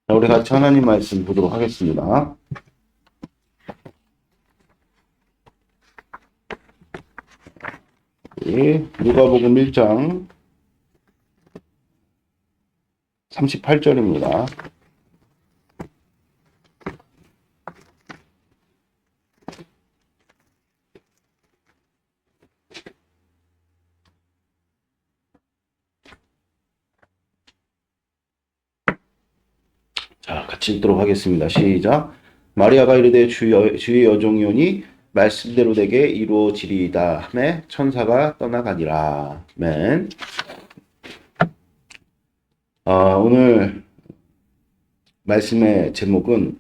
자, 우리 같이 하나님 말씀 보도록 하겠습니다. 누가복음 1장 38절입니다. 자, 같이 읽도록 하겠습니다. 시작. 마리아가 이르되 주의 여종이오니 말씀대로 되게 이루어지리이다 하매 천사가 떠나가니라. 아멘. 오늘 말씀의 제목은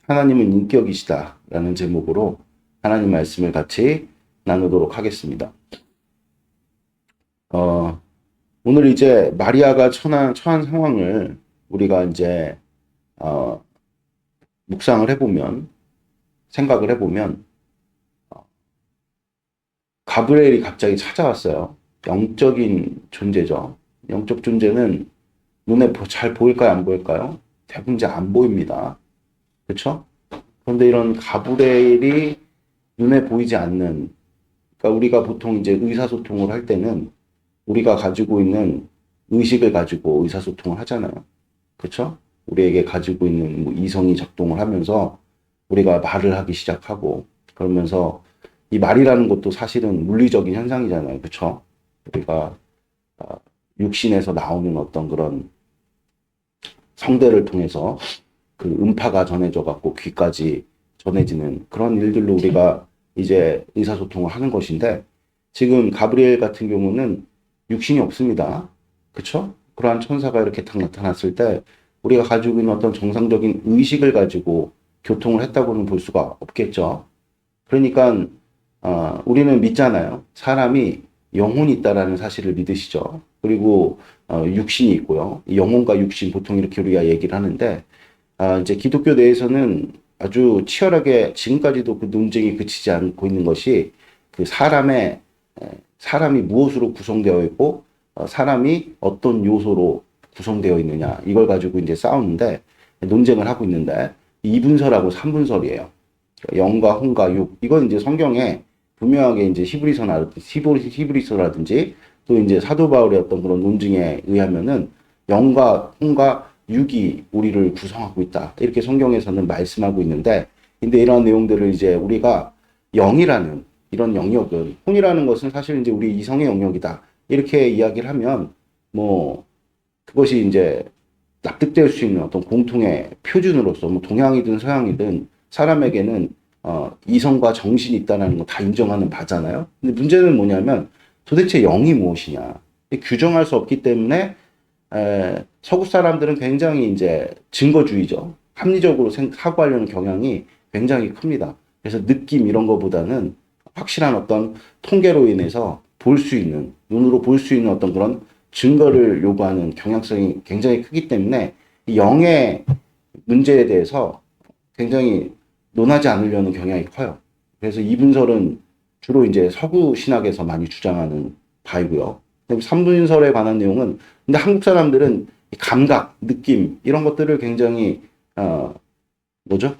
하나님은 인격이시다 라는 제목으로 하나님 말씀을 같이 나누도록 하겠습니다. 오늘 이제 마리아가 처한 상황을 우리가 이제 묵상을 해보면, 생각을 해보면, 가브리엘이 갑자기 찾아왔어요. 영적인 존재죠. 영적 존재는 눈에 잘 보일까요? 안 보일까요? 대부분 이제 안 보입니다. 그렇죠? 그런데 이런 가브리엘이 눈에 보이지 않는, 그러니까 우리가 보통 이제 의사소통을 할 때는 우리가 가지고 있는 의식을 가지고 의사소통을 하잖아요. 그렇죠? 우리에게 가지고 있는 뭐 이성이 작동을 하면서 우리가 말을 하기 시작하고, 그러면서 이 말이라는 것도 사실은 물리적인 현상이잖아요. 그렇죠? 우리가 육신에서 나오는 어떤 그런 성대를 통해서 그 음파가 전해져 갖고 귀까지 전해지는 그런 일들로 우리가 이제 의사소통을 하는 것인데, 지금 가브리엘 같은 경우는 육신이 없습니다. 그렇죠? 그러한 천사가 이렇게 딱 나타났을 때 우리가 가지고 있는 어떤 정상적인 의식을 가지고 교통을 했다고는 볼 수가 없겠죠. 그러니까 우리는 믿잖아요. 사람이 영혼이 있다라는 사실을 믿으시죠. 그리고 육신이 있고요. 영혼과 육신 보통 이렇게 우리가 얘기를 하는데, 이제 기독교 내에서는 아주 치열하게 지금까지도 그 논쟁이 그치지 않고 있는 것이 그 사람이 무엇으로 구성되어 있고 사람이 어떤 요소로 구성되어 있느냐, 이걸 가지고 이제 싸우는데, 논쟁을 하고 있는데, 이분설하고 삼분설이에요. 영과 혼과 육, 이건 이제 성경에 분명하게 이제 히브리서라든지 또 이제 사도 바울의 어떤 그런 논증에 의하면은 영과 혼과 육이 우리를 구성하고 있다, 이렇게 성경에서는 말씀하고 있는데, 근데 이러한 내용들을 이제 우리가 영이라는 이런 영역은, 혼이라는 것은 사실 이제 우리 이성의 영역이다, 이렇게 이야기를 하면 뭐 그것이 이제 납득될 수 있는 어떤 공통의 표준으로서, 뭐 동양이든 서양이든 사람에게는 이성과 정신이 있다는 거 다 인정하는 바잖아요. 근데 문제는 뭐냐면 도대체 영이 무엇이냐, 규정할 수 없기 때문에 서구 사람들은 굉장히 이제 증거주의죠. 합리적으로 사고하려는 경향이 굉장히 큽니다. 그래서 느낌 이런 거보다는 확실한 어떤 통계로 인해서 볼 수 있는, 눈으로 볼 수 있는 어떤 그런 증거를 요구하는 경향성이 굉장히 크기 때문에 영의 문제에 대해서 굉장히 논하지 않으려는 경향이 커요. 그래서 이분설은 주로 이제 서구 신학에서 많이 주장하는 바이고요. 삼분설에 관한 내용은, 근데 한국 사람들은 감각, 느낌 이런 것들을 굉장히 뭐죠?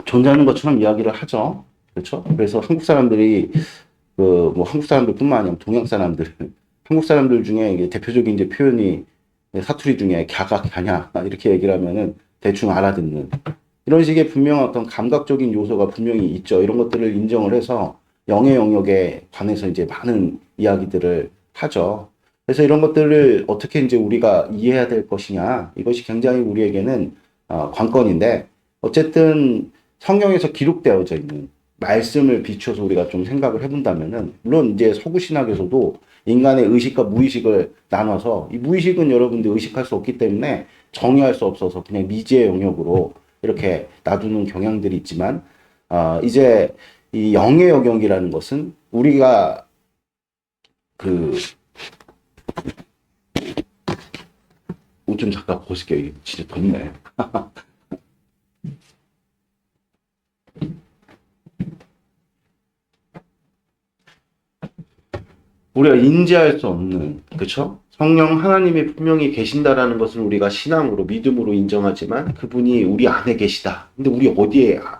존재하는 것처럼 이야기를 하죠. 그렇죠? 그래서 한국 사람들이 그 뭐 한국 사람들뿐만 아니라 동양 사람들, 한국 사람들 중에 이게 대표적인 이제 표현이 사투리 중에 갸가 갸냐 이렇게 얘기를 하면은 대충 알아듣는, 이런 식의 분명한 어떤 감각적인 요소가 분명히 있죠. 이런 것들을 인정을 해서 영의 영역에 관해서 이제 많은 이야기들을 하죠. 그래서 이런 것들을 어떻게 이제 우리가 이해해야 될 것이냐, 이것이 굉장히 우리에게는 관건인데, 어쨌든 성경에서 기록되어져 있는 말씀을 비추어서 우리가 좀 생각을 해본다면은, 물론 이제 서구 신학에서도 인간의 의식과 무의식을 나눠서, 이 무의식은 여러분들 의식할 수 없기 때문에 정의할 수 없어서 그냥 미지의 영역으로 이렇게 놔두는 경향들이 있지만, 이제 이 영의 영역이라는 것은 우리가 그, 옷 좀 잠깐 벗을게요. 진짜 덥네. 우리가 인지할 수 없는, 그쵸? 성령 하나님이 분명히 계신다라는 것을 우리가 신앙으로 믿음으로 인정하지만 그분이 우리 안에 계시다. 근데 우리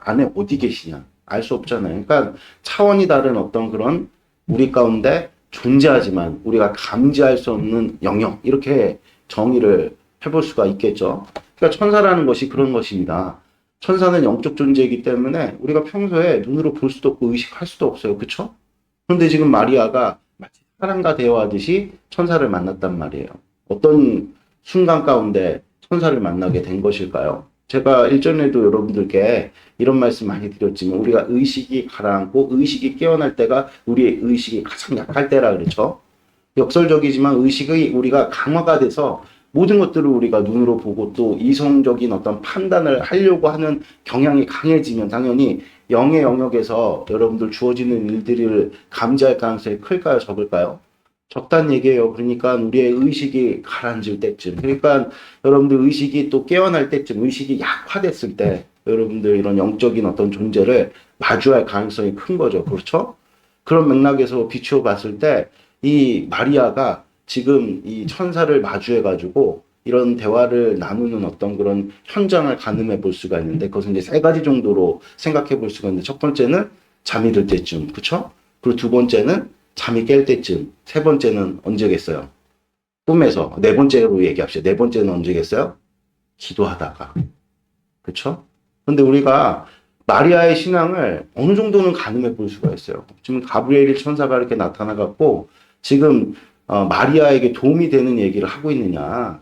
안에 어디 계시냐? 알 수 없잖아요. 그러니까 차원이 다른 어떤 그런 우리 가운데 존재하지만 우리가 감지할 수 없는 영역 이렇게 정의를 해볼 수가 있겠죠. 그러니까 천사라는 것이 그런 것입니다. 천사는 영적 존재이기 때문에 우리가 평소에 눈으로 볼 수도 없고 의식할 수도 없어요. 그렇죠? 그런데 지금 마리아가 마치 사람과 대화하듯이 천사를 만났단 말이에요. 어떤 순간 가운데 천사를 만나게 된 것일까요? 제가 일전에도 여러분들께 이런 말씀 많이 드렸지만 우리가 의식이 가라앉고 의식이 깨어날 때가 우리의 의식이 가장 약할 때라 그렇죠. 역설적이지만 의식이 우리가 강화가 돼서 모든 것들을 우리가 눈으로 보고 또 이성적인 어떤 판단을 하려고 하는 경향이 강해지면 당연히 영의 영역에서 여러분들 주어지는 일들을 감지할 가능성이 클까요? 적을까요? 적다는 얘기예요. 그러니까 우리의 의식이 가라앉을 때쯤, 그러니까 여러분들 의식이 또 깨어날 때쯤, 의식이 약화됐을 때 여러분들 이런 영적인 어떤 존재를 마주할 가능성이 큰 거죠. 그렇죠? 그런 맥락에서 비추어 봤을 때 이 마리아가 지금 이 천사를 마주해가지고 이런 대화를 나누는 어떤 그런 현장을 가늠해 볼 수가 있는데 그것은 이제 세 가지 정도로 생각해 볼 수가 있는데 첫 번째는 잠이 들 때쯤, 그쵸? 그리고 두 번째는 잠이 깰 때쯤, 세 번째는 언제겠어요? 꿈에서. 네 번째로 얘기합시다. 네 번째는 언제겠어요? 기도하다가. 그쵸? 근데 우리가 마리아의 신앙을 어느 정도는 가늠해 볼 수가 있어요. 지금 가브리엘 천사가 이렇게 나타나갖고 지금 마리아에게 도움이 되는 얘기를 하고 있느냐.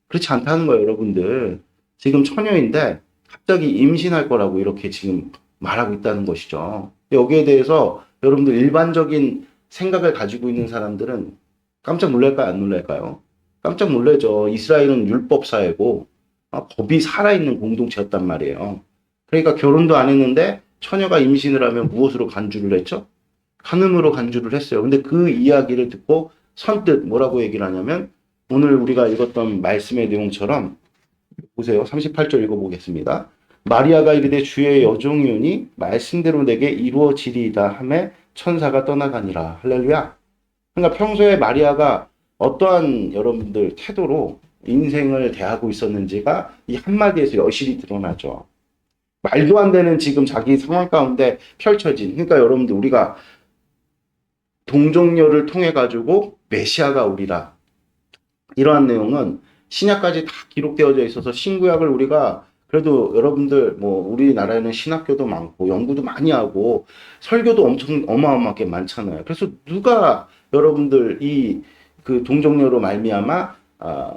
그렇지 않다는 거예요, 여러분들. 지금 처녀인데 갑자기 임신할 거라고 이렇게 지금 말하고 있다는 것이죠. 여기에 대해서 여러분들 일반적인 생각을 가지고 있는 사람들은 깜짝 놀랄까요, 안 놀랄까요? 깜짝 놀라죠. 이스라엘은 율법 사회고 법이 살아있는 공동체였단 말이에요. 그러니까 결혼도 안 했는데 처녀가 임신을 하면 무엇으로 간주를 했죠? 간음으로 간주를 했어요. 근데 그 이야기를 듣고 선뜻 뭐라고 얘기를 하냐면 오늘 우리가 읽었던 말씀의 내용처럼 보세요. 38절 읽어보겠습니다. 마리아가 이르되 주의 여종이오니 말씀대로 내게 이루어지리이다 하매 천사가 떠나가니라. 할렐루야. 그러니까 평소에 마리아가 어떠한 여러분들 태도로 인생을 대하고 있었는지가 이 한마디에서 여실히 드러나죠. 말도 안 되는 지금 자기 상황 가운데 펼쳐진, 그러니까 여러분들 우리가 동정녀를 통해 가지고 메시아가 오리라. 이러한 내용은 신약까지 다 기록되어져 있어서 신구약을 우리가 그래도 여러분들 뭐 우리나라에는 신학교도 많고 연구도 많이 하고 설교도 엄청 어마어마하게 많잖아요. 그래서 누가 여러분들 이 그 동정녀로 말미암아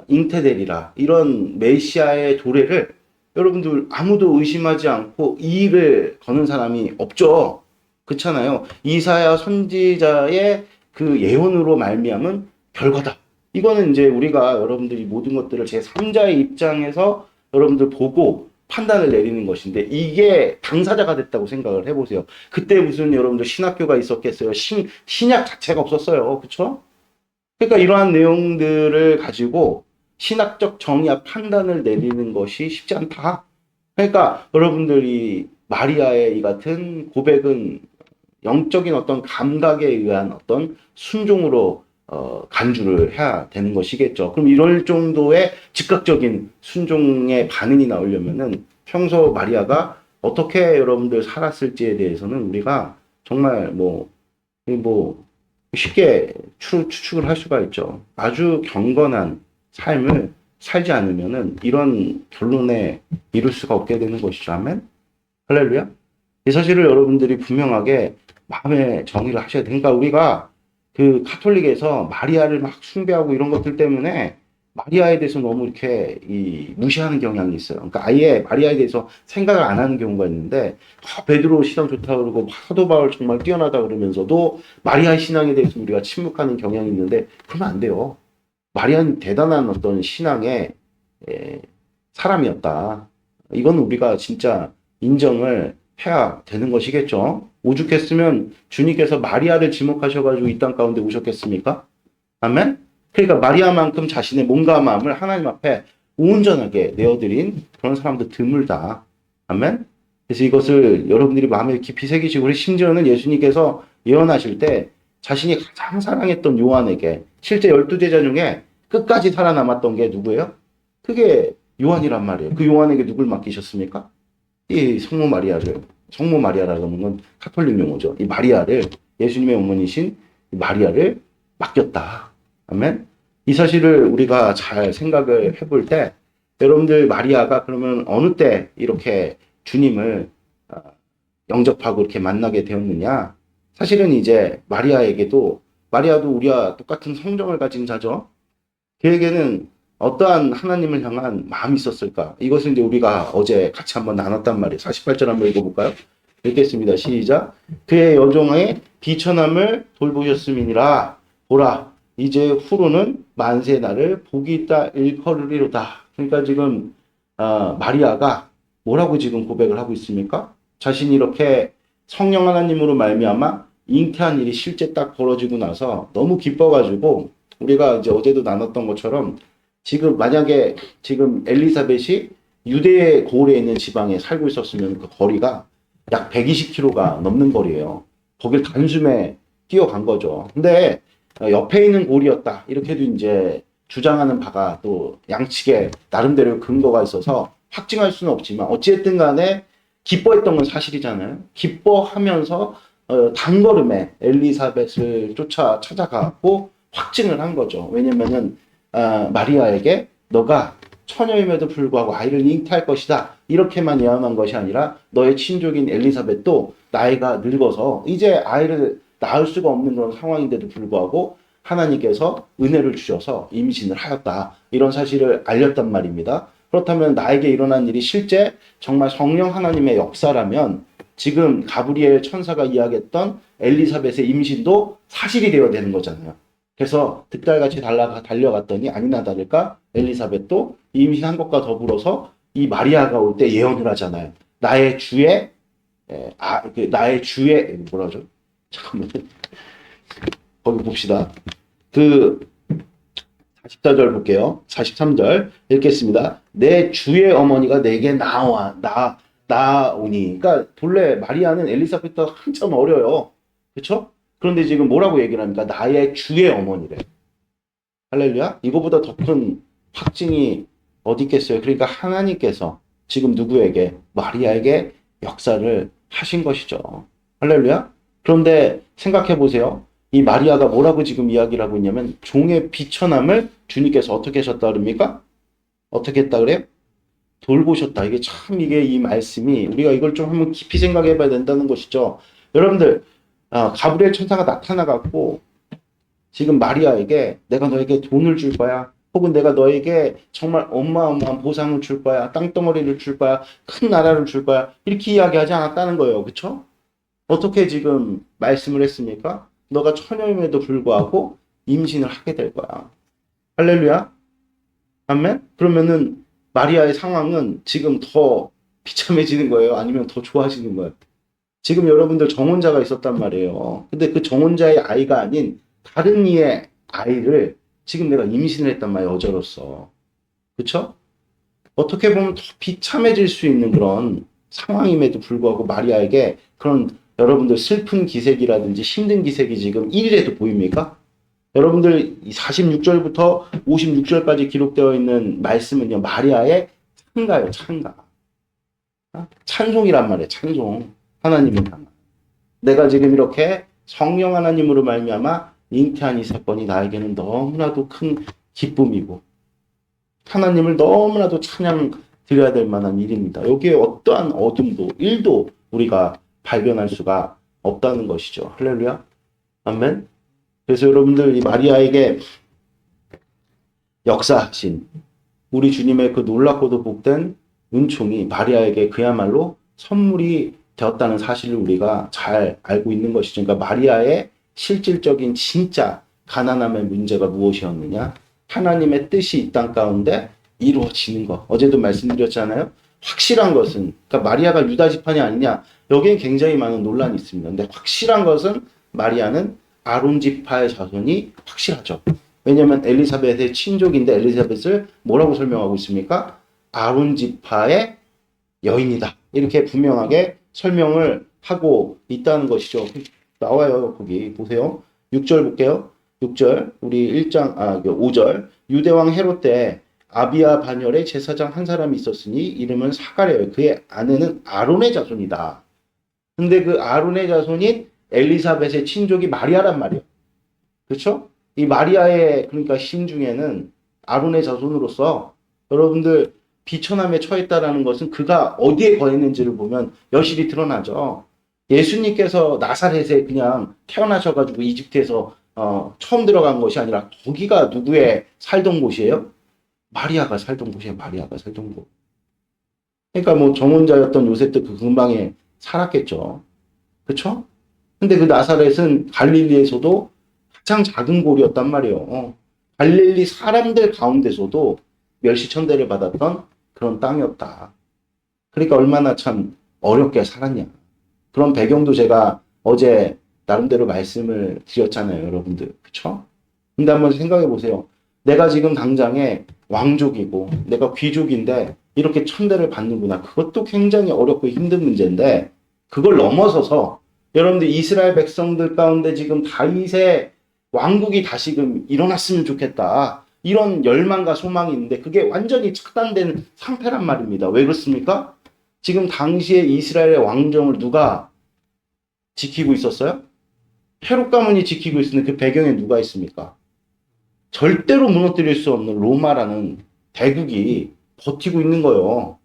잉태되리라 이런 메시아의 도래를 여러분들 아무도 의심하지 않고 이의를 거는 사람이 없죠. 그렇잖아요. 이사야 선지자의 그 예언으로 말미암은 결과다. 이거는 이제 우리가 여러분들이 모든 것들을 제3자의 입장에서 여러분들 보고 판단을 내리는 것인데 이게 당사자가 됐다고 생각을 해보세요. 그때 무슨 여러분들 신학교가 있었겠어요. 신약 자체가 없었어요. 그렇죠? 그러니까 이러한 내용들을 가지고 신학적 정의와 판단을 내리는 것이 쉽지 않다. 그러니까 여러분들이 마리아의 이 같은 고백은 영적인 어떤 감각에 의한 어떤 순종으로 간주를 해야 되는 것이겠죠. 그럼 이럴 정도의 즉각적인 순종의 반응이 나오려면은 평소 마리아가 어떻게 여러분들 살았을지에 대해서는 우리가 정말 뭐 쉽게 추측을 할 수가 있죠. 아주 경건한 삶을 살지 않으면은 이런 결론에 이룰 수가 없게 되는 것이죠. 아멘. 할렐루야. 이 사실을 여러분들이 분명하게 마음에 정의를 하셔야 돼요. 그러니까 우리가 그 카톨릭에서 마리아를 막 숭배하고 이런 것들 때문에 마리아에 대해서 너무 이렇게 무시하는 경향이 있어요. 그러니까 아예 마리아에 대해서 생각을 안 하는 경우가 있는데 베드로 신앙 좋다 그러고 사도 바울 정말 뛰어나다 그러면서도 마리아 신앙에 대해서 우리가 침묵하는 경향이 있는데 그러면 안 돼요. 마리아는 대단한 어떤 신앙의 사람이었다. 이건 우리가 진짜 인정을 해야 되는 것이겠죠. 오죽했으면 주님께서 마리아를 지목하셔가지고 이 땅 가운데 오셨겠습니까? 아멘? 그러니까 마리아만큼 자신의 몸과 마음을 하나님 앞에 온전하게 내어드린 그런 사람도 드물다. 아멘? 그래서 이것을 여러분들이 마음에 깊이 새기시고 우리 심지어는 예수님께서 예언하실 때 자신이 가장 사랑했던 요한에게 실제 12제자 중에 끝까지 살아남았던 게 누구예요? 그게 요한이란 말이에요. 그 요한에게 누굴 맡기셨습니까? 이 성모 마리아라는 건 카톨릭 용어죠. 이 마리아를, 예수님의 어머니신 마리아를 맡겼다. 아멘. 이 사실을 우리가 잘 생각을 해볼 때, 여러분들 마리아가 그러면 어느 때 이렇게 주님을 영접하고 이렇게 만나게 되었느냐? 사실은 이제 마리아도 우리와 똑같은 성정을 가진 자죠. 그에게는 어떠한 하나님을 향한 마음이 있었을까? 이것을 이제 우리가 어제 같이 한번 나눴단 말이에요. 48절 한번 읽어볼까요? 읽겠습니다. 시작. 그의 여종의 비천함을 돌보셨음이니라. 보라, 이제 후로는 만세 나를 복이 있다 일컬으리로다. 그러니까 지금 마리아가 뭐라고 지금 고백을 하고 있습니까? 자신이 이렇게 성령 하나님으로 말미암아 잉태한 일이 실제 딱 벌어지고 나서 너무 기뻐가지고, 우리가 이제 어제도 나눴던 것처럼 지금 만약에 지금 엘리사벳이 유대 고을에 있는 지방에 살고 있었으면 그 거리가 약 120km가 넘는 거리예요. 거길 단숨에 뛰어간 거죠. 근데 옆에 있는 고을이었다, 이렇게도 이제 주장하는 바가 또 양측에 나름대로 근거가 있어서 확증할 수는 없지만, 어찌됐든 간에 기뻐했던 건 사실이잖아요. 기뻐하면서 단걸음에 엘리사벳을 찾아가고 확증을 한 거죠. 왜냐면은 마리아에게 너가 처녀임에도 불구하고 아이를 잉태할 것이다, 이렇게만 예언한 것이 아니라 너의 친족인 엘리사벳도 나이가 늙어서 이제 아이를 낳을 수가 없는 그런 상황인데도 불구하고 하나님께서 은혜를 주셔서 임신을 하였다, 이런 사실을 알렸단 말입니다. 그렇다면 나에게 일어난 일이 실제 정말 성령 하나님의 역사라면 지금 가브리엘 천사가 이야기했던 엘리사벳의 임신도 사실이 되어야 되는 거잖아요. 그래서 득달같이 달려갔더니 아니나 다를까 엘리사벳도 임신한 것과 더불어서 이 마리아가 올 때 예언을 하잖아요. 나의 주의 뭐라죠? 잠깐만요. 거기 봅시다. 44절 볼게요. 43절 읽겠습니다. 내 주의 어머니가 내게 나오니. 그러니까 본래 마리아는 엘리사벳보다 한참 어려요. 그렇죠? 그런데 지금 뭐라고 얘기를 합니까? 나의 주의 어머니래. 할렐루야. 이거보다 더 큰 확증이 어디 있겠어요? 그러니까 하나님께서 지금 누구에게? 마리아에게 역사를 하신 것이죠. 할렐루야. 그런데 생각해 보세요. 이 마리아가 뭐라고 지금 이야기를 하고 있냐면, 종의 비천함을 주님께서 어떻게 하셨다 그럽니까? 어떻게 했다 그래요? 돌보셨다. 이게 이 말씀이, 우리가 이걸 좀 한번 깊이 생각해 봐야 된다는 것이죠. 여러분들, 가브리엘 천사가 나타나갖고 지금 마리아에게 내가 너에게 돈을 줄 거야, 혹은 내가 너에게 정말 어마어마한 보상을 줄 거야, 땅덩어리를 줄 거야, 큰 나라를 줄 거야, 이렇게 이야기하지 않았다는 거예요. 그쵸? 어떻게 지금 말씀을 했습니까? 너가 처녀임에도 불구하고 임신을 하게 될 거야. 할렐루야. 아멘. 그러면은 마리아의 상황은 지금 더 비참해지는 거예요? 아니면 더 좋아지는 거예요? 지금 여러분들 정혼자가 있었단 말이에요. 근데 그 정혼자의 아이가 아닌 다른 이의 아이를 지금 내가 임신을 했단 말이에요. 여자로서. 그쵸? 어떻게 보면 더 비참해질 수 있는 그런 상황임에도 불구하고 마리아에게 그런 여러분들 슬픈 기색이라든지 힘든 기색이 지금 1일에도 보입니까? 여러분들 46절부터 56절까지 기록되어 있는 말씀은요, 마리아의 찬가요, 찬가. 찬송이란 말이에요, 찬송. 하나님을 향한. 내가 지금 이렇게 성령 하나님으로 말미암아 잉태한 이 사건이 나에게는 너무나도 큰 기쁨이고 하나님을 너무나도 찬양 드려야 될 만한 일입니다. 여기에 어떠한 어둠도 1도 우리가 발견할 수가 없다는 것이죠. 할렐루야. 아멘. 그래서 여러분들, 이 마리아에게 역사하신 우리 주님의 그 놀랍고도 복된 은총이 마리아에게 그야말로 선물이 되었다는 사실을 우리가 잘 알고 있는 것이죠. 그러니까 마리아의 실질적인 진짜 가난함의 문제가 무엇이었느냐? 하나님의 뜻이 이 땅 가운데 이루어지는 것. 어제도 말씀드렸잖아요. 확실한 것은, 그러니까 마리아가 유다 지파이 아니냐? 여기엔 굉장히 많은 논란이 있습니다. 근데 확실한 것은 마리아는 아론 지파의 자손이 확실하죠. 왜냐하면 엘리사벳의 친족인데 엘리사벳을 뭐라고 설명하고 있습니까? 아론 지파의 여인이다. 이렇게 분명하게 설명을 하고 있다는 것이죠. 나와요. 거기 보세요. 6절 볼게요. 6절 우리 5절 유대왕 헤롯 때 아비야 반열에 제사장 한 사람이 있었으니 이름은 사가랴요. 그의 아내는 아론의 자손이다. 근데 그 아론의 자손인 엘리사벳의 친족이 마리아란 말이에요. 그렇죠? 이 마리아의 그러니까 신 중에는 아론의 자손으로서 여러분들 비천함에 처했다라는 것은 그가 어디에 거했는지를 보면 여실히 드러나죠. 예수님께서 나사렛에 그냥 태어나셔가지고 이집트에서 처음 들어간 것이 아니라 거기가 누구의 살던 곳이에요? 마리아가 살던 곳이에요. 마리아가 살던 곳. 그러니까 뭐 정혼자였던 요셉도 그 근방에 살았겠죠. 그렇죠? 근데 그 나사렛은 갈릴리에서도 가장 작은 골이었단 말이에요. 갈릴리 사람들 가운데서도 멸시천대를 받았던 그런 땅이었다. 그러니까 얼마나 참 어렵게 살았냐. 그런 배경도 제가 어제 나름대로 말씀을 드렸잖아요, 여러분들. 그쵸? 근데 한번 생각해 보세요. 내가 지금 당장에 왕족이고 내가 귀족인데 이렇게 천대를 받는구나. 그것도 굉장히 어렵고 힘든 문제인데 그걸 넘어서서 여러분들 이스라엘 백성들 가운데 지금 다윗의 왕국이 다시금 일어났으면 좋겠다. 이런 열망과 소망이 있는데 그게 완전히 착단된 상태란 말입니다. 왜 그렇습니까? 지금 당시에 이스라엘의 왕정을 누가 지키고 있었어요? 헤롯 가문이 지키고 있었는데 그 배경에 누가 있습니까? 절대로 무너뜨릴 수 없는 로마라는 대국이 버티고 있는 거예요.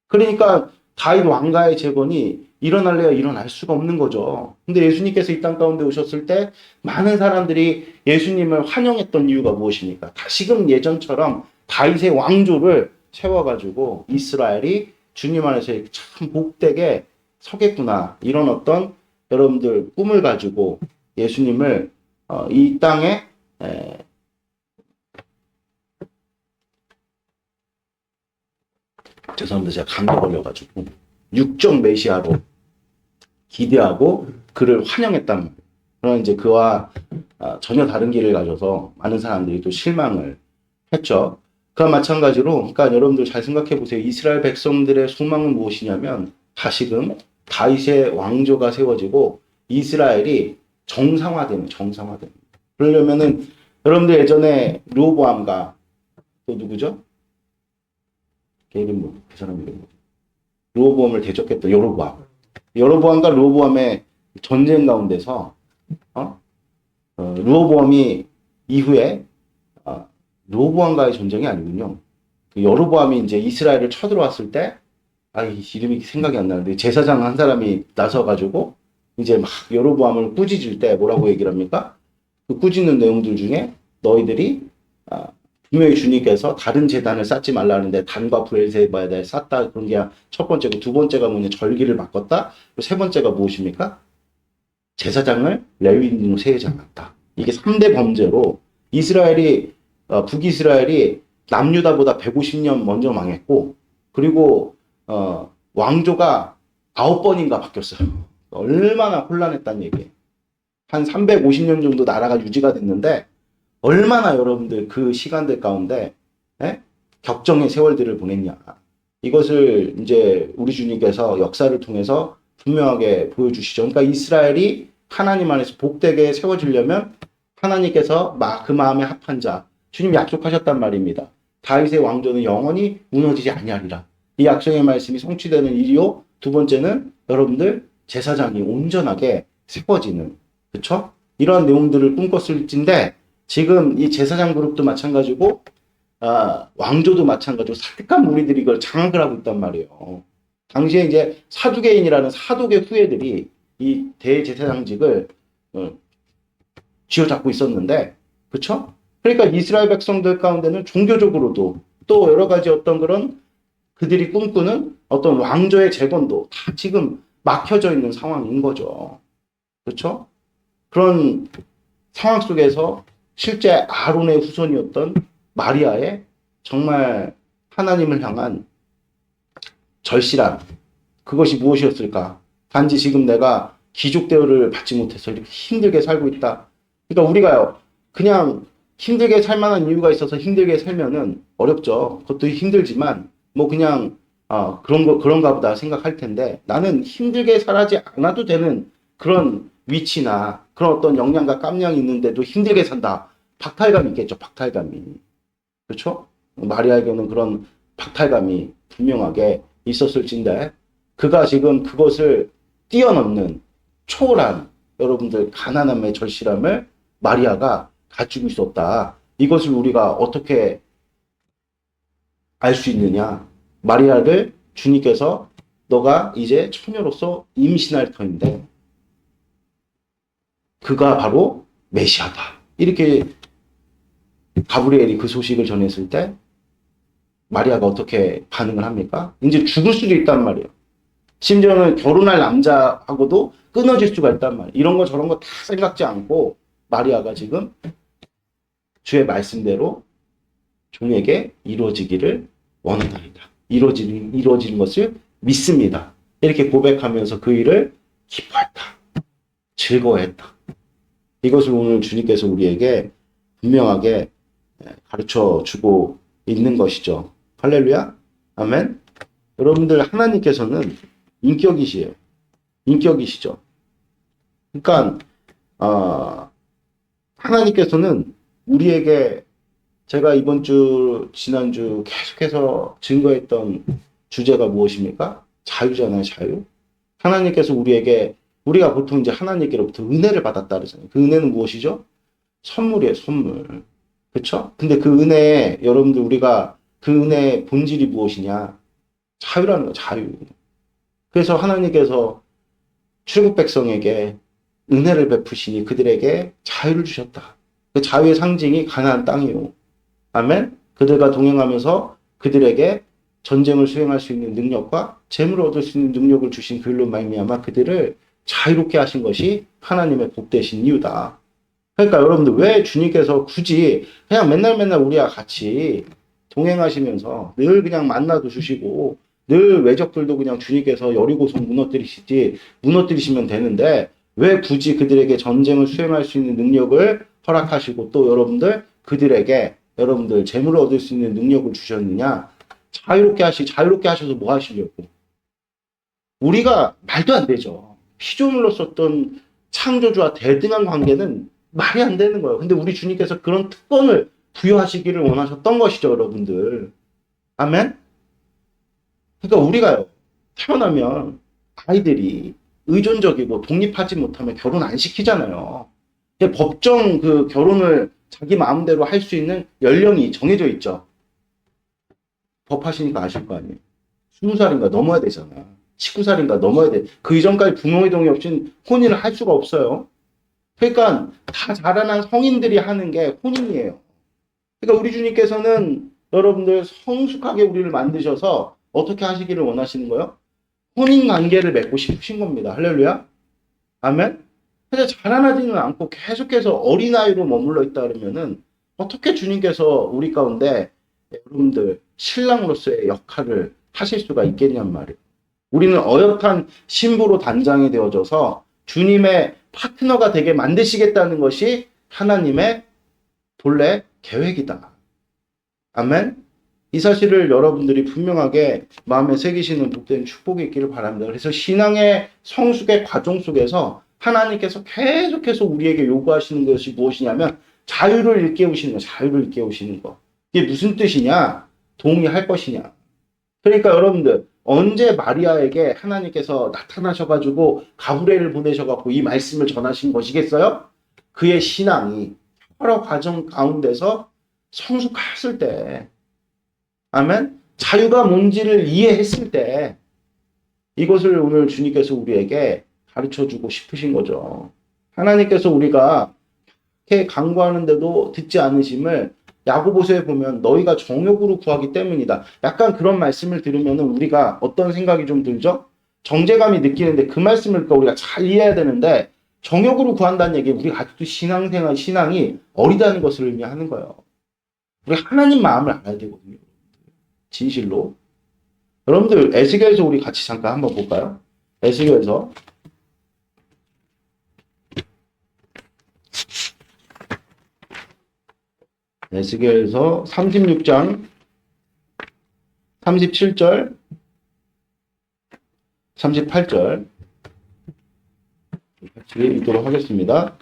그러니까 다윗 왕가의 재건이 일어날래야 일어날 수가 없는 거죠. 근데 예수님께서 이 땅 가운데 오셨을 때 많은 사람들이 예수님을 환영했던 이유가 무엇입니까? 다시금 예전처럼 다윗의 왕조를 세워가지고 이스라엘이 주님 안에서 참 복되게 서겠구나. 이런 어떤 여러분들 꿈을 가지고 예수님을 이 땅에 죄송합니다. 제가 감기 걸려가지고 육적 메시아로 기대하고 그를 환영했단 말이에요. 그러나 이제 그와 전혀 다른 길을 가져서 많은 사람들이 또 실망을 했죠. 그와 마찬가지로 그러니까 여러분들 잘 생각해 보세요. 이스라엘 백성들의 소망은 무엇이냐면 다시금 다윗의 왕조가 세워지고 이스라엘이 정상화되는. 그러려면은 여러분들 예전에 르호보암과 또 누구죠? 걔 이름 뭐? 그 사람 이름 뭐? 르호보암을 대적했던 여로보암과 르호보암의 전쟁 가운데서 르호보암이 이후에 르호보암과의 전쟁이 아니군요. 그 여로보암이 이제 이스라엘을 쳐들어왔을 때 이름이 생각이 안 나는데 제사장 한 사람이 나서가지고 이제 막 여로보암을 꾸짖을 때 뭐라고 얘기를 합니까? 그 꾸짖는 내용들 중에 너희들이 분명히 주님께서 다른 제단을 쌓지 말라는데 단과 브엘세바에다 쌓다 그런 게 첫 번째고 두 번째가 뭐냐 절기를 바꿨다. 그리고 세 번째가 무엇입니까? 제사장을 레위인으로 세우지 않았다. 이게 3대 범죄로 이스라엘이 북이스라엘이 남유다보다 150년 먼저 망했고 그리고 왕조가 9번인가 바뀌었어요. 얼마나 혼란했다는 얘기예요. 한 350년 정도 나라가 유지가 됐는데 얼마나 여러분들 그 시간들 가운데 격정의 세월들을 보냈냐. 이것을 이제 우리 주님께서 역사를 통해서 분명하게 보여주시죠. 그러니까 이스라엘이 하나님 안에서 복되게 세워지려면 하나님께서 그 마음에 합한 자, 주님 약속하셨단 말입니다. 다윗의 왕조는 영원히 무너지지 아니하리라. 이 약속의 말씀이 성취되는 일이요. 두 번째는 여러분들 제사장이 온전하게 세워지는, 그렇죠? 이러한 내용들을 꿈꿨을진데 지금 이 제사장 그룹도 마찬가지고 왕조도 마찬가지고 사특한 무리들이 이걸 장악을 하고 있단 말이에요. 당시에 이제 사두개인이라는 사독의 후예들이 이 대제사장직을 쥐어잡고 있었는데, 그렇죠? 그러니까 이스라엘 백성들 가운데는 종교적으로도 또 여러 가지 어떤 그런 그들이 꿈꾸는 어떤 왕조의 재건도 다 지금 막혀져 있는 상황인 거죠. 그렇죠? 그런 상황 속에서 실제 아론의 후손이었던 마리아의 정말 하나님을 향한 절실함, 그것이 무엇이었을까? 단지 지금 내가 귀족 대우를 받지 못해서 이렇게 힘들게 살고 있다. 그러니까 우리가요, 그냥 힘들게 살 만한 이유가 있어서 힘들게 살면은 어렵죠. 그것도 힘들지만 뭐 그냥 그런가 보다 생각할 텐데 나는 힘들게 살지 않아도 되는 그런 위치나 그런 어떤 역량과 깜냥이 있는데도 힘들게 산다. 박탈감이 있겠죠. 박탈감이. 그렇죠? 마리아에게는 그런 박탈감이 분명하게 있었을진데 그가 지금 그것을 뛰어넘는 초월한 여러분들 가난함의 절실함을 마리아가 가지고 있었다. 이것을 우리가 어떻게 알 수 있느냐? 마리아를 주님께서 너가 이제 처녀로서 임신할 터인데 그가 바로 메시아다. 이렇게 가브리엘이 그 소식을 전했을 때 마리아가 어떻게 반응을 합니까? 이제 죽을 수도 있단 말이에요. 심지어는 결혼할 남자하고도 끊어질 수가 있단 말이에요. 이런 거 저런 거 다 생각지 않고 마리아가 지금 주의 말씀대로 종에게 이루어지기를 원한다. 이루어지는 것을 믿습니다. 이렇게 고백하면서 그 일을 기뻐했다. 즐거워했다. 이것을 오늘 주님께서 우리에게 분명하게 가르쳐 주고 있는 것이죠. 할렐루야. 아멘. 여러분들 하나님께서는 인격이시죠. 그러니까 하나님께서는 우리에게 제가 이번 주 지난주 계속해서 증거했던 주제가 무엇입니까? 자유잖아요. 자유. 하나님께서 우리가 보통 이제 하나님께로부터 은혜를 받았다 그러잖아요. 그 은혜는 무엇이죠? 선물이에요. 선물. 그렇죠? 근데 그 은혜에 여러분들 우리가 그 은혜의 본질이 무엇이냐? 자유라는 거예요. 자유. 그래서 하나님께서 출국 백성에게 은혜를 베푸시니 그들에게 자유를 주셨다. 그 자유의 상징이 가나안 땅이요. 아멘. 그들과 동행하면서 그들에게 전쟁을 수행할 수 있는 능력과 재물을 얻을 수 있는 능력을 주신 그일로 말미암아 그들을 자유롭게 하신 것이 하나님의 복되신 이유다. 그러니까 여러분들 왜 주님께서 굳이 그냥 맨날 우리와 같이 동행하시면서 늘 그냥 만나도 주시고 늘 외적들도 그냥 주님께서 여리고성 무너뜨리시면 되는데 왜 굳이 그들에게 전쟁을 수행할 수 있는 능력을 허락하시고 또 그들에게 여러분들 재물을 얻을 수 있는 능력을 주셨느냐? 자유롭게 하셔서 뭐 하시려고? 우리가 말도 안 되죠. 피조물로 썼던 창조주와 대등한 관계는 말이 안 되는 거예요. 근데 우리 주님께서 그런 특권을 부여하시기를 원하셨던 것이죠, 여러분들. 아멘? 그러니까 우리가요, 태어나면 아이들이 의존적이고 독립하지 못하면 결혼 안 시키잖아요. 법정 그 결혼을 자기 마음대로 할 수 있는 연령이 정해져 있죠. 법하시니까 아실 거 아니에요. 20살인가 넘어야 되잖아. 19살인가 넘어야 돼. 그 이전까지 부모의 동의 없이는 혼인을 할 수가 없어요. 그러니까 다 자라난 성인들이 하는 게 혼인이에요. 그러니까 우리 주님께서는 여러분들 성숙하게 우리를 만드셔서 어떻게 하시기를 원하시는 거예요? 혼인 관계를 맺고 싶으신 겁니다. 할렐루야. 아멘. 근데 자라나지는 않고 계속해서 어린아이로 머물러 있다 그러면은 어떻게 주님께서 우리 가운데 여러분들 신랑으로서의 역할을 하실 수가 있겠냔 말이에요. 우리는 어엿한 신부로 단장이 되어져서 주님의 파트너가 되게 만드시겠다는 것이 하나님의 본래 계획이다. 아멘. 이 사실을 여러분들이 분명하게 마음에 새기시는 복된 축복이 있기를 바랍니다. 그래서 신앙의 성숙의 과정 속에서 하나님께서 계속해서 우리에게 요구하시는 것이 무엇이냐면 자유를 일깨우시는 거, 자유를 일깨우시는 거. 이게 무슨 뜻이냐? 동의할 것이냐? 그러니까 여러분들 언제 마리아에게 하나님께서 나타나셔가지고 가브리엘을 보내셔가지고 이 말씀을 전하신 것이겠어요? 그의 신앙이 여러 과정 가운데서 성숙했을 때, 아멘? 자유가 뭔지를 이해했을 때 이것을 오늘 주님께서 우리에게 가르쳐주고 싶으신 거죠. 하나님께서 우리가 이렇게 강구하는데도 듣지 않으심을 야고보서에 보면 너희가 정욕으로 구하기 때문이다. 약간 그런 말씀을 들으면 우리가 어떤 생각이 좀 들죠? 정제감이 느끼는데 그 말씀을 우리가 잘 이해해야 되는데 정욕으로 구한다는 얘기는 우리가 아직도 신앙이 어리다는 것을 의미하는 거예요. 우리 하나님 마음을 알아야 되거든요. 진실로. 여러분들 에스겔서 우리 같이 잠깐 한번 볼까요? 에스겔서 36장 37절 38절 같이 읽도록 하겠습니다.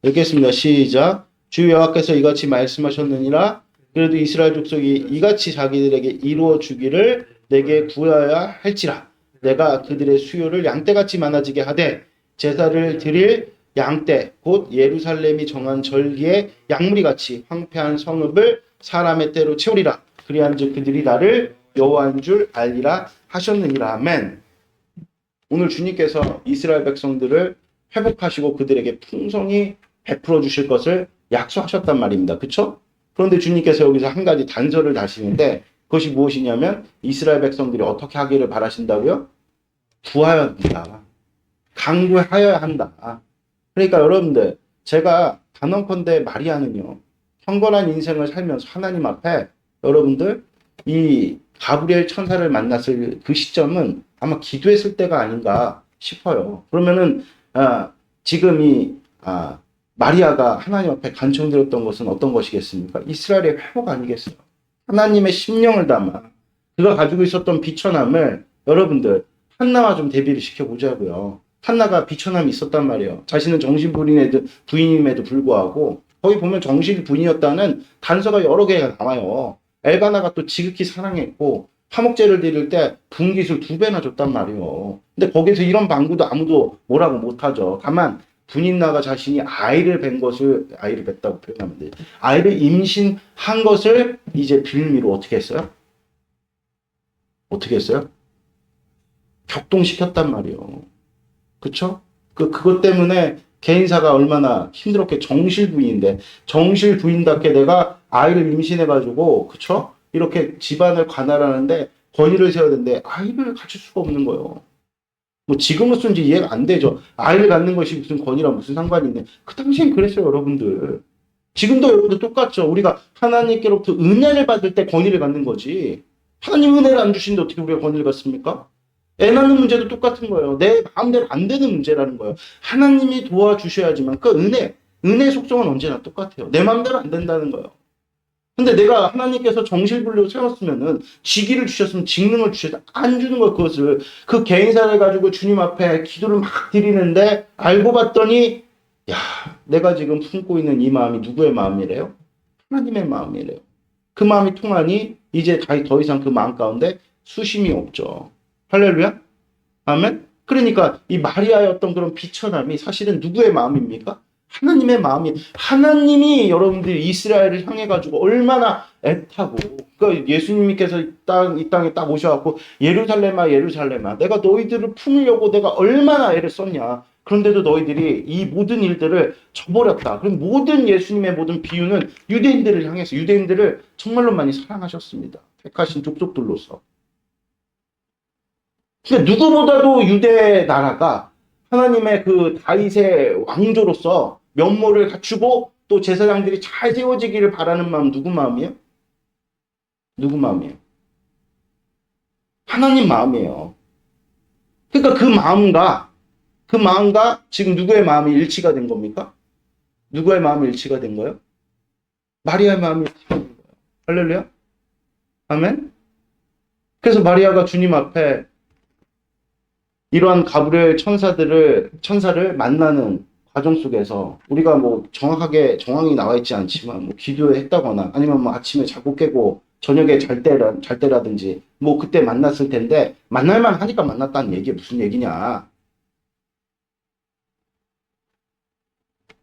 읽겠습니다. 시작. 주 여호와께서 이같이 말씀하셨느니라. 그래도 이스라엘 족속이 이같이 자기들에게 이루어 주기를 내게 구하여야 할지라. 내가 그들의 수요를 양떼같이 많아지게 하되 제사를 드릴 양떼 곧 예루살렘이 정한 절기의 양무리같이 황폐한 성읍을 사람의 때로 채우리라. 그리한즉 그들이 나를 여호와인 줄 알리라 하셨느니라. 아멘. 오늘 주님께서 이스라엘 백성들을 회복하시고 그들에게 풍성히 베풀어 주실 것을 약속하셨단 말입니다. 그렇죠? 그런데 주님께서 여기서 한 가지 단서를 다시는데 그것이 무엇이냐면 이스라엘 백성들이 어떻게 하기를 바라신다고요? 구하여야 한다. 강구하여야 한다. 그러니까 여러분들 제가 단언컨대 마리아는요. 경건한 인생을 살면서 하나님 앞에 여러분들 이 가브리엘 천사를 만났을 그 시점은 아마 기도했을 때가 아닌가 싶어요. 그러면은 지금 이 마리아가 하나님 앞에 간청드렸던 것은 어떤 것이겠습니까? 이스라엘의 회복 아니겠어요? 하나님의 심령을 담아 그가 가지고 있었던 비천함을 여러분들 한나와 좀 대비를 시켜보자고요. 한나가 비천함이 있었단 말이에요. 자신은 부인임에도 불구하고 거기 보면 정신부인이었다는 단서가 여러 개가 나와요. 엘가나가 또 지극히 사랑했고 화목제를 드릴 때 분깃을 2배나 줬단 말이에요. 근데 거기서 이런 방구도 아무도 뭐라고 못하죠. 다만 분인나가 자신이 아이를 뵀다고 표현하면 돼요. 아이를 임신한 것을 이제 빌미로 어떻게 했어요? 어떻게 했어요? 격동시켰단 말이에요. 그쵸? 그것 때문에 개인사가 얼마나 힘들었게 정실부인인데 정실부인답게 내가 아이를 임신해가지고 그쵸? 이렇게 집안을 관할하는데 권위를 세워야 되는데 아이를 갖출 수가 없는 거예요. 뭐 지금으로서는 이해가 안 되죠. 아이를 갖는 것이 무슨 권위랑 무슨 상관이 있네. 그 당시엔 그랬어요, 여러분들. 지금도 여러분들 똑같죠. 우리가 하나님께로부터 은혜를 받을 때 권위를 갖는 거지. 하나님 은혜를 안 주시는데 어떻게 우리가 권위를 갖습니까? 애 낳는 문제도 똑같은 거예요. 내 마음대로 안 되는 문제라는 거예요. 하나님이 도와주셔야지만 그 은혜 속성은 언제나 똑같아요. 내 마음대로 안 된다는 거예요. 근데 내가 하나님께서 정실분리로 세웠으면은 직위를 주셨으면 직능을 주셔서 안 주는 거 그것을 그 개인사를 가지고 주님 앞에 기도를 막 드리는데 알고 봤더니 야 내가 지금 품고 있는 이 마음이 누구의 마음이래요? 하나님의 마음이래요. 그 마음이 통하니 이제 더 이상 그 마음 가운데 수심이 없죠. 할렐루야? 아멘? 그러니까 이 마리아의 어떤 그런 비천함이 사실은 누구의 마음입니까? 하나님의 마음이 하나님이 여러분들이 이스라엘을 향해 가지고 얼마나 애타고 그러니까 예수님께서 이 땅에 딱 오셔갖고 예루살렘아 내가 너희들을 품으려고 내가 얼마나 애를 썼냐 그런데도 너희들이 이 모든 일들을 저버렸다. 그럼 모든 예수님의 모든 비유는 유대인들을 향해서 유대인들을 정말로 많이 사랑하셨습니다. 택하신 족속들로서. 그러니까 누구보다도 유대 나라가 하나님의 그 다윗의 왕조로서 면모를 갖추고 또 제사장들이 잘 세워지기를 바라는 마음 누구 마음이에요? 누구 마음이에요? 하나님 마음이에요. 그러니까 그 마음과 지금 누구의 마음이 일치가 된 겁니까? 누구의 마음이 일치가 된 거예요? 마리아의 마음이 일치가 된 거예요. 할렐루야? 아멘? 그래서 마리아가 주님 앞에 이러한 가브리엘 천사를 만나는 과정 속에서 우리가 뭐 정황이 나와 있지 않지만 뭐 기도했다거나 아니면 뭐 아침에 자고 깨고 저녁에 잘 때라든지 뭐 그때 만났을 텐데 만날만 하니까 만났다는 얘기 무슨 얘기냐.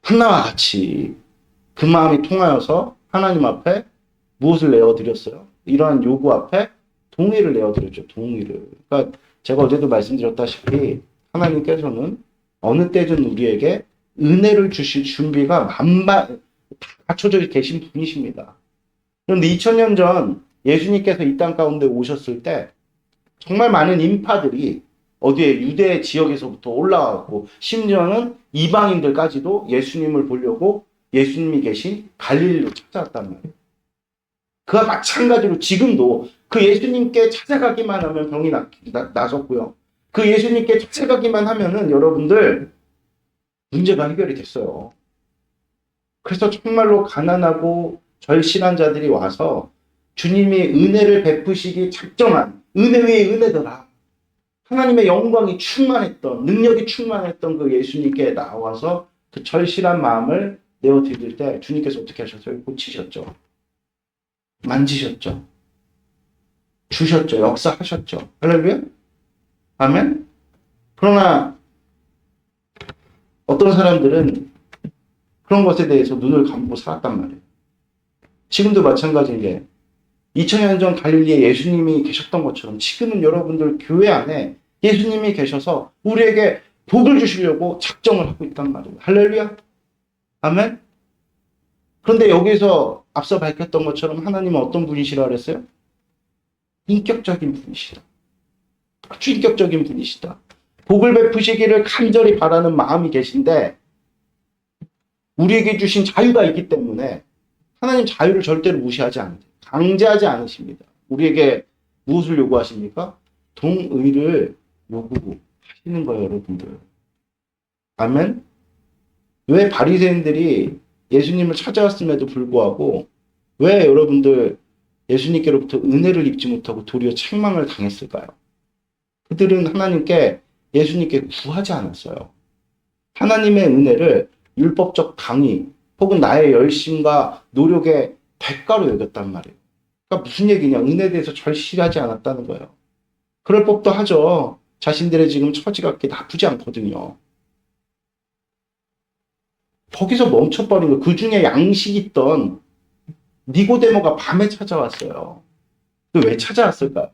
한나와 같이 그 마음이 통하여서 하나님 앞에 무엇을 내어드렸어요? 이러한 요구 앞에 동의를 내어드렸죠. 동의를. 그러니까 제가 어제도 말씀드렸다시피 하나님께서는 어느 때든 우리에게 은혜를 주실 준비가 갖춰져 계신 분이십니다. 그런데 2000년 전 예수님께서 이 땅 가운데 오셨을 때 정말 많은 인파들이 어디에 유대 지역에서부터 올라왔고 심지어는 이방인들까지도 예수님을 보려고 예수님이 계신 갈릴리로 찾아왔단 말이에요. 그와 마찬가지로 지금도 그 예수님께 찾아가기만 하면 병이 나섰고요. 그 예수님께 찾아가기만 하면은 여러분들 문제가 해결이 됐어요. 그래서 정말로 가난하고 절실한 자들이 와서 주님이 은혜를 베푸시기 작정한 은혜 위에 은혜더라. 하나님의 영광이 충만했던 능력이 충만했던 그 예수님께 나와서 그 절실한 마음을 내어드릴 때 주님께서 어떻게 하셨어요? 고치셨죠. 만지셨죠. 주셨죠. 역사하셨죠. 할렐루야. 아멘. 그러나 어떤 사람들은 그런 것에 대해서 눈을 감고 살았단 말이에요. 지금도 마찬가지인 게 2000년 전 갈릴리에 예수님이 계셨던 것처럼 지금은 여러분들 교회 안에 예수님이 계셔서 우리에게 복을 주시려고 작정을 하고 있단 말이에요. 할렐루야. 아멘. 그런데 여기서 앞서 밝혔던 것처럼 하나님은 어떤 분이시라 그랬어요? 인격적인 분이시다. 아주 인격적인 분이시다. 복을 베푸시기를 간절히 바라는 마음이 계신데 우리에게 주신 자유가 있기 때문에 하나님 자유를 절대로 무시하지 않으세요. 강제하지 않으십니다. 우리에게 무엇을 요구하십니까? 동의를 요구하시는 거예요, 여러분들. 아멘? 왜 바리새인들이 예수님을 찾아왔음에도 불구하고 왜 여러분들 예수님께로부터 은혜를 입지 못하고 도리어 책망을 당했을까요? 그들은 하나님께 예수님께 구하지 않았어요. 하나님의 은혜를 율법적 강의 혹은 나의 열심과 노력의 대가로 여겼단 말이에요. 그러니까 무슨 얘기냐? 은혜에 대해서 절실하지 않았다는 거예요. 그럴 법도 하죠. 자신들의 지금 처지가 그렇게 나쁘지 않거든요. 거기서 멈춰버린 거예요. 그 중에 양식 있던 니고데모가 밤에 찾아왔어요. 왜 찾아왔을까요?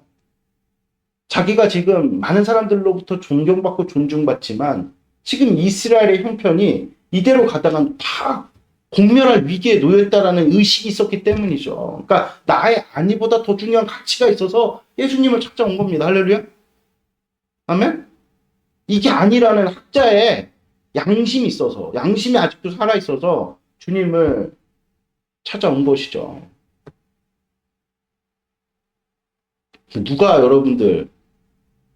자기가 지금 많은 사람들로부터 존경받고 존중받지만 지금 이스라엘의 형편이 이대로 가다간 다 공멸할 위기에 놓였다라는 의식이 있었기 때문이죠. 그러니까 나의 안위보다 더 중요한 가치가 있어서 예수님을 찾아온 겁니다. 할렐루야. 아멘. 이게 아니라는 학자의 양심이 있어서, 양심이 아직도 살아있어서 주님을 찾아온 것이죠. 누가 여러분들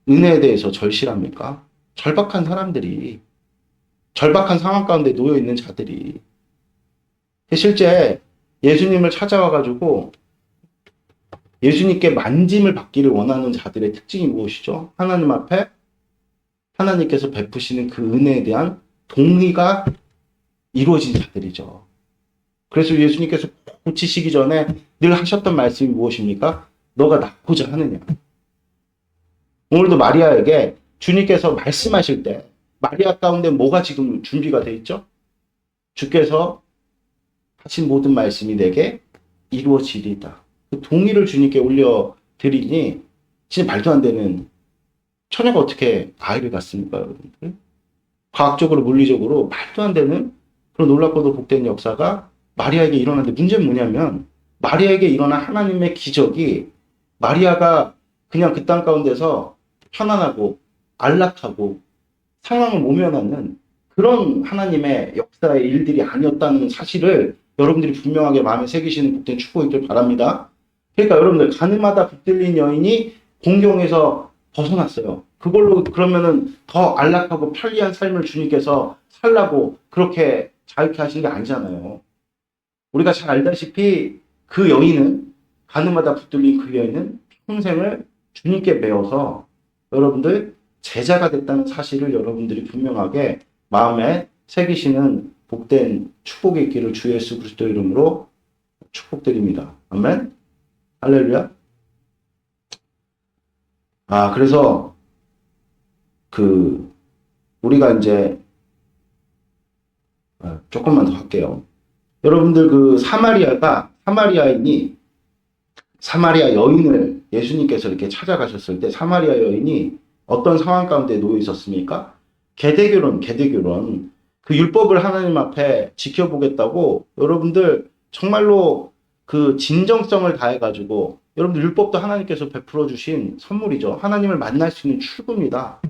은혜에 대해서 절실합니까? 절박한 사람들이, 절박한 상황 가운데 놓여있는 자들이. 실제 예수님을 찾아와가지고 예수님께 만짐을 받기를 원하는 자들의 특징이 무엇이죠? 하나님 앞에 하나님께서 베푸시는 그 은혜에 대한 동의가 이루어진 자들이죠. 그래서 예수님께서 고치시기 전에 늘 하셨던 말씀이 무엇입니까? 너가 낫고자 하느냐. 오늘도 마리아에게 주님께서 말씀하실 때 마리아 가운데 뭐가 지금 준비가 돼 있죠? 주께서 하신 모든 말씀이 내게 이루어지리다. 그 동의를 주님께 올려드리니 진짜 말도 안 되는, 처녀가 어떻게 아이를 갖습니까, 여러분들? 과학적으로 물리적으로 말도 안 되는 그런 놀랍고도 복된 역사가 마리아에게 일어났는데, 문제는 뭐냐면 마리아에게 일어난 하나님의 기적이 마리아가 그냥 그 땅 가운데서 편안하고 안락하고 상황을 모면하는 그런 하나님의 역사의 일들이 아니었다는 사실을 여러분들이 분명하게 마음에 새기시는 복된 축복이길 바랍니다. 그러니까 여러분들, 가늠하다 붙들린 여인이 공경에서 벗어났어요. 그걸로 그러면은 더 안락하고 편리한 삶을 주님께서 살라고 그렇게 자유케 하신 게 아니잖아요. 우리가 잘 알다시피 그 여인은, 가늠하다 붙들린 그 여인은 평생을 주님께 매어서 여러분들 제자가 됐다는 사실을 여러분들이 분명하게 마음에 새기시는 복된 축복이 있기를 주 예수 그리스도 이름으로 축복드립니다. 아멘. 할렐루야. 그래서 우리가 이제 조금만 더 할게요. 여러분들, 사마리아 여인을 예수님께서 이렇게 찾아가셨을 때 사마리아 여인이 어떤 상황 가운데 놓여 있었습니까? 계대교론. 그 율법을 하나님 앞에 지켜보겠다고 여러분들 정말로 그 진정성을 다해가지고, 여러분들 율법도 하나님께서 베풀어 주신 선물이죠. 하나님을 만날 수 있는 출구입니다.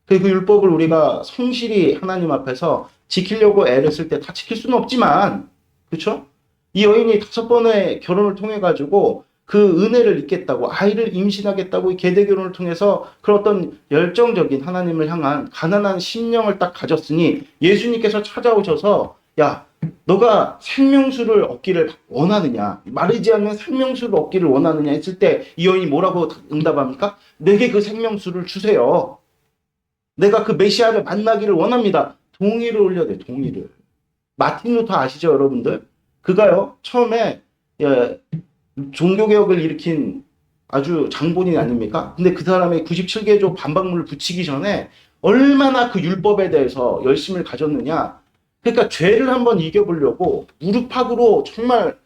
그 율법을 우리가 성실히 하나님 앞에서 지키려고 애를 쓸 때 다 지킬 수는 없지만, 그렇죠? 이 여인이 5번의 결혼을 통해 가지고 그 은혜를 입겠다고, 아이를 임신하겠다고 이 계대결혼을 통해서 그런 어떤 열정적인 하나님을 향한 가난한 심령을 딱 가졌으니 예수님께서 찾아오셔서, 야, 너가 생명수를 얻기를 원하느냐, 마르지 않는 생명수를 얻기를 원하느냐 했을 때 이 여인이 뭐라고 응답합니까? 내게 그 생명수를 주세요. 내가 그 메시아를 만나기를 원합니다. 동의를 올려야 돼, 동의를. 마틴 루터 아시죠, 여러분들? 그가요, 처음에 종교개혁을 일으킨 아주 장본인 아닙니까? 근데 그 사람의 97개조 반박문을 붙이기 전에 얼마나 그 율법에 대해서 열심을 가졌느냐. 그러니까 죄를 한번 이겨보려고 무릎팍으로 정말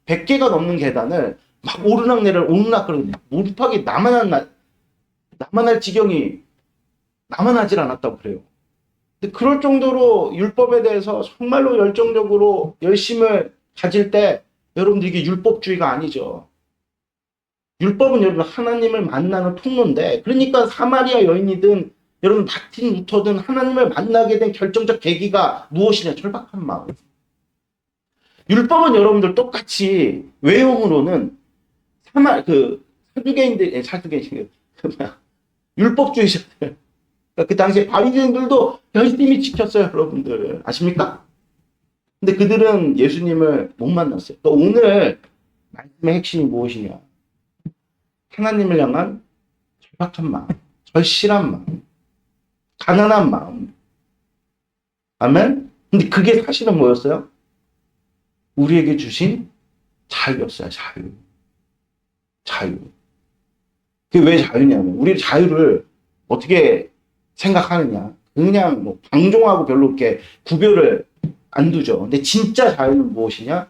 100개가 넘는 계단을 막 오르락내리락 그러는데 무릎팍이 나만 할 지경이 나만 하질 않았다고 그래요. 근데 그럴 정도로 율법에 대해서 정말로 열정적으로 열심을 가질 때 여러분들 이게 율법주의가 아니죠. 율법은 여러분 하나님을 만나는 통로인데 그러니까 사마리아 여인이든 여러분 마틴 루터든 하나님을 만나게 된 결정적 계기가 무엇이냐? 절박한 마음. 율법은 여러분들 똑같이 외형으로는 사두개인들 율법주의자들 그 당시에 바리새인들도 열심히 지켰어요, 여러분들. 아십니까? 근데 그들은 예수님을 못 만났어요. 또 오늘 말씀의 핵심이 무엇이냐? 하나님을 향한 절박한 마음, 절실한 마음, 가난한 마음. 아멘? 근데 그게 사실은 뭐였어요? 우리에게 주신 자유였어요, 자유. 자유. 그게 왜 자유냐면, 우리 자유를 어떻게 생각하느냐. 그냥 뭐 방종하고 별로 이렇게 구별을 안 두죠. 근데 진짜 자유는 무엇이냐?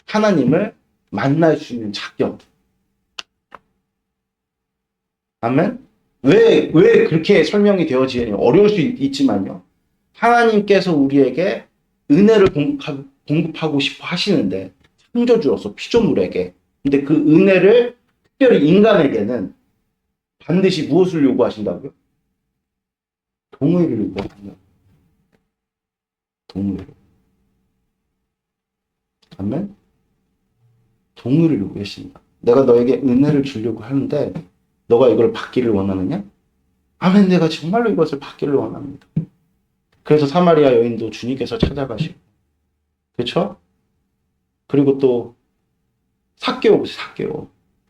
하나님을 만날 수 있는 자격. 아멘? 왜 그렇게 설명이 되어지느냐? 어려울 수 있지만요. 하나님께서 우리에게 은혜를 공급하고 싶어 하시는데, 창조주로서 피조물에게. 근데 그 은혜를 특별히 인간에게는 반드시 무엇을 요구하신다고요? 동의를 요구하신다. 동의를. 아멘? 동의를 요구하신다. 내가 너에게 은혜를 주려고 하는데 너가 이걸 받기를 원하느냐? 아멘, 내가 정말로 이것을 받기를 원합니다. 그래서 사마리아 여인도 주님께서 찾아가시고, 그렇죠? 그리고 또 삭개오.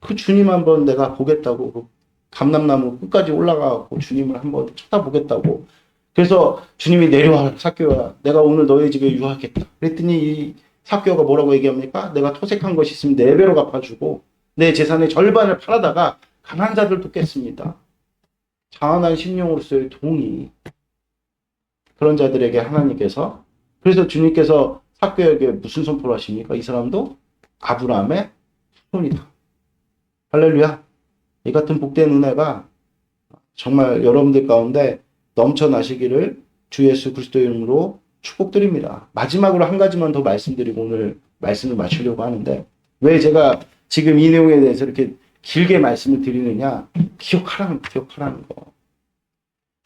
그 주님 한번 내가 보겠다고 그 감람나무 끝까지 올라가고 주님을 한번 쳐다보겠다고. 그래서 주님이 내려와, 삭개오야, 내가 오늘 너희 집에 유하겠다. 그랬더니 이 삭개오가 뭐라고 얘기합니까? 내가 토색한 것이 있으면 4배로 갚아주고 내 재산의 절반을 팔아다가 가난한 자들 돕겠습니다. 자원한 심령으로서의 동의. 그런 자들에게 하나님께서, 그래서 주님께서 삭개오에게 무슨 선포를 하십니까? 이 사람도 아브라함의 후손이다. 할렐루야. 이 같은 복된 은혜가 정말 여러분들 가운데 넘쳐나시기를 주 예수 그리스도의 이름으로 축복드립니다. 마지막으로 한 가지만 더 말씀드리고 오늘 말씀을 마치려고 하는데, 왜 제가 지금 이 내용에 대해서 이렇게 길게 말씀을 드리느냐? 기억하라는 거.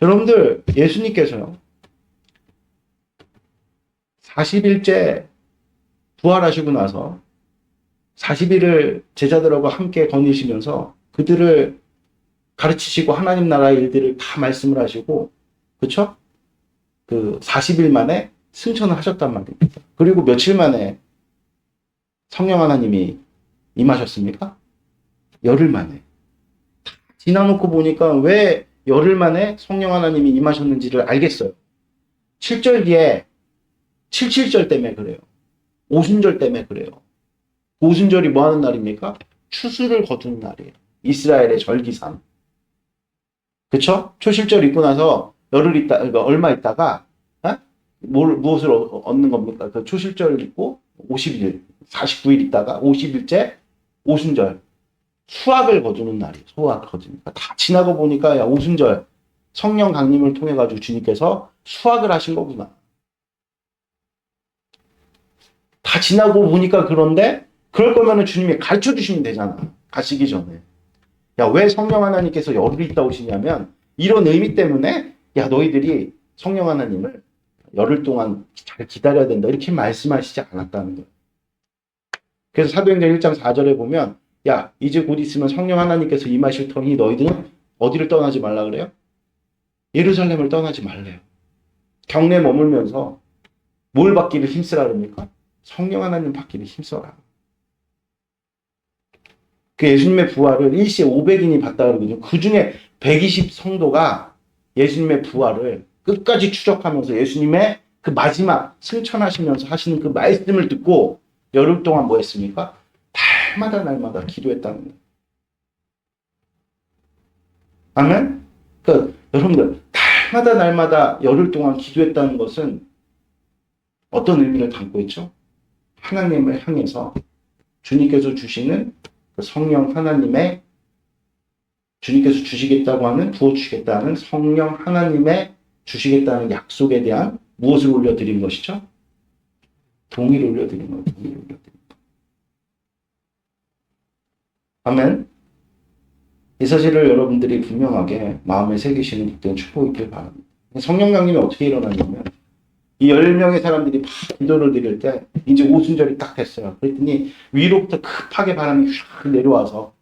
여러분들, 예수님께서요, 40일째 부활하시고 나서 40일을 제자들하고 함께 거니시면서 그들을 가르치시고 하나님 나라의 일들을 다 말씀을 하시고, 그쵸? 그 40일 만에 승천을 하셨단 말입니다. 그리고 며칠 만에 성령 하나님이 임하셨습니까? 열흘 만에. 지나놓고 보니까 왜 열흘 만에 성령 하나님이 임하셨는지를 알겠어요. 7절 뒤에 77절 때문에 그래요. 오순절 때문에 그래요. 오순절이 뭐 하는 날입니까? 추수를 거두는 날이에요. 이스라엘의 절기상. 그쵸? 초실절 있고 나서 열흘 있다, 얼마 있다가, 무엇을 얻는 겁니까? 그 초실절 있고 50일, 49일 있다가 50일째 오순절. 수확을 거두는 날이에요. 수확을 거두니까. 다 지나고 보니까, 야, 오순절. 성령 강림을 통해가지고 주님께서 수확을 하신 거구나. 다 지나고 보니까 그런데, 그럴 거면은 주님이 가르쳐 주시면 되잖아. 가시기 전에. 야, 왜 성령 하나님께서 열흘 있다 오시냐면, 이런 의미 때문에, 야, 너희들이 성령 하나님을 열흘 동안 잘 기다려야 된다. 이렇게 말씀하시지 않았다는 거예요. 그래서 사도행전 1장 4절에 보면, 야, 이제 곧 있으면 성령 하나님께서 임하실 터니 너희들은 어디를 떠나지 말라 그래요? 예루살렘을 떠나지 말래요. 경내에 머물면서 뭘 받기를 힘쓰라 그럽니까? 성령 하나님 받기를 힘써라. 그 예수님의 부활을 일시에 500인이 봤다 그러거든요. 그 중에 120 성도가 예수님의 부활을 끝까지 추적하면서 예수님의 그 마지막 승천하시면서 하시는 그 말씀을 듣고 열흘 동안 뭐 했습니까? 날마다 기도했다는 거예요. 아멘? 그러니까 여러분들 날마다 열흘 동안 기도했다는 것은 어떤 의미를 담고 있죠? 하나님을 향해서 주님께서 주시는 그 성령 하나님의 주님께서 주시겠다고 하는 부어주시겠다는 성령 하나님의 주시겠다는 약속에 대한 무엇을 올려드린 것이죠? 동의를 올려드린 거예요. 동의를 올려드린 거예요. 아멘. 이 사실을 여러분들이 분명하게 마음에 새기시는 복된 축복이 있길 바랍니다. 성령 강림이 어떻게 일어나냐면 이 10명의 사람들이 막 기도를 드릴 때 이제 오순절이 딱 됐어요. 그랬더니 위로부터 급하게 바람이 휙 내려와서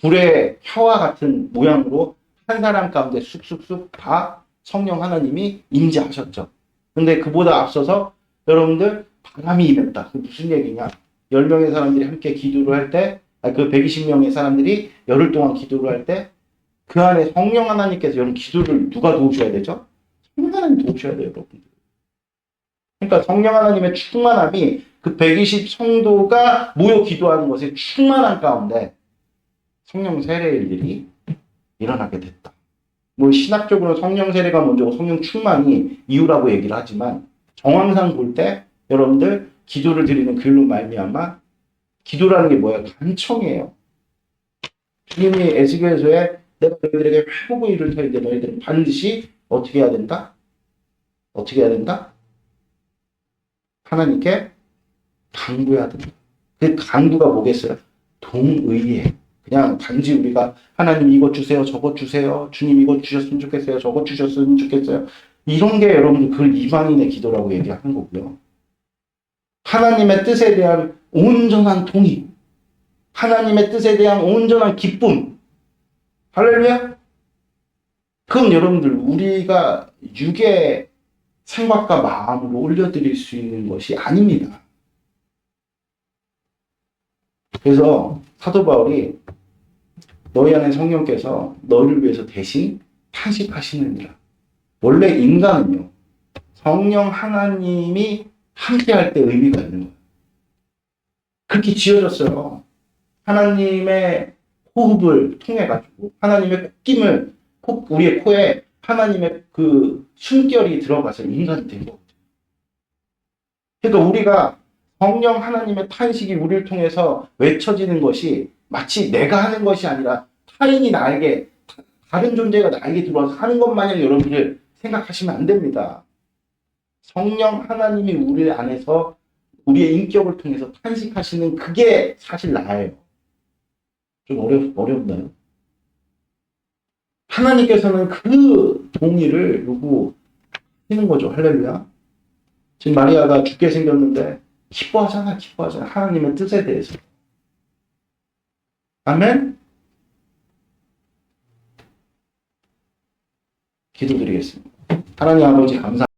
불의 혀와 같은 모양으로 한 사람 가운데 쑥쑥쑥 다 성령 하나님이 임재하셨죠. 근데 그보다 앞서서 여러분들 바람이 임했다. 그게 무슨 얘기냐? 10명의 사람들이 함께 기도를 할 때, 그 120명의 사람들이 열흘 동안 기도를 할 때, 그 안에 성령 하나님께서 여러분 기도를 누가 도우셔야 되죠? 성령 하나님 도우셔야 돼요, 여러분들. 그러니까 성령 하나님의 충만함이 그 120 성도가 모여 기도하는 것에 충만한 가운데 성령 세례의 일들이 일어나게 됐다. 뭐 신학적으로 성령 세례가 먼저고 성령 충만이 이유라고 얘기를 하지만 정황상 볼 때 여러분들 기도를 드리는 글로 말미암아 기도라는 게 뭐예요? 간청이에요. 주님이 에스겔서에 내가 너희들에게 회복을 이룰 터인데 너희들은 반드시 어떻게 해야 된다? 어떻게 해야 된다? 하나님께 간구해야 된다. 그 간구가 뭐겠어요? 동의해. 그냥 단지 우리가 하나님 이것 주세요, 저것 주세요, 주님 이것 주셨으면 좋겠어요, 저것 주셨으면 좋겠어요. 이런 게 여러분들 그 이방인의 기도라고 얘기하는 거고요. 하나님의 뜻에 대한 온전한 동의, 하나님의 뜻에 대한 온전한 기쁨. 할렐루야? 그건 여러분들 우리가 육의 생각과 마음으로 올려드릴 수 있는 것이 아닙니다. 그래서 사도 바울이 너희 안에 성령께서 너희를 위해서 대신 탄식하시느니라. 원래 인간은요, 성령 하나님이 함께할 때 의미가 있는 거예요. 그렇게 지어졌어요. 하나님의 호흡을 통해 가지고 하나님의 콧김을 우리의 코에 하나님의 그 숨결이 들어가서 인간이 된 거거든요. 그러니까 우리가 성령 하나님의 탄식이 우리를 통해서 외쳐지는 것이 마치 내가 하는 것이 아니라 타인이 나에게, 다른 존재가 나에게 들어와서 하는 것 마냥 여러분들 생각하시면 안 됩니다. 성령 하나님이 우리 안에서 우리의 인격을 통해서 탄식하시는 그게 사실 나예요. 좀 어렵나요? 하나님께서는 그 동의를 요구하시는 거죠. 할렐루야. 지금 마리아가 죽게 생겼는데 기뻐하잖아. 하나님의 뜻에 대해서. 아멘? 기도드리겠습니다. 하나님 아버지 감사합니다.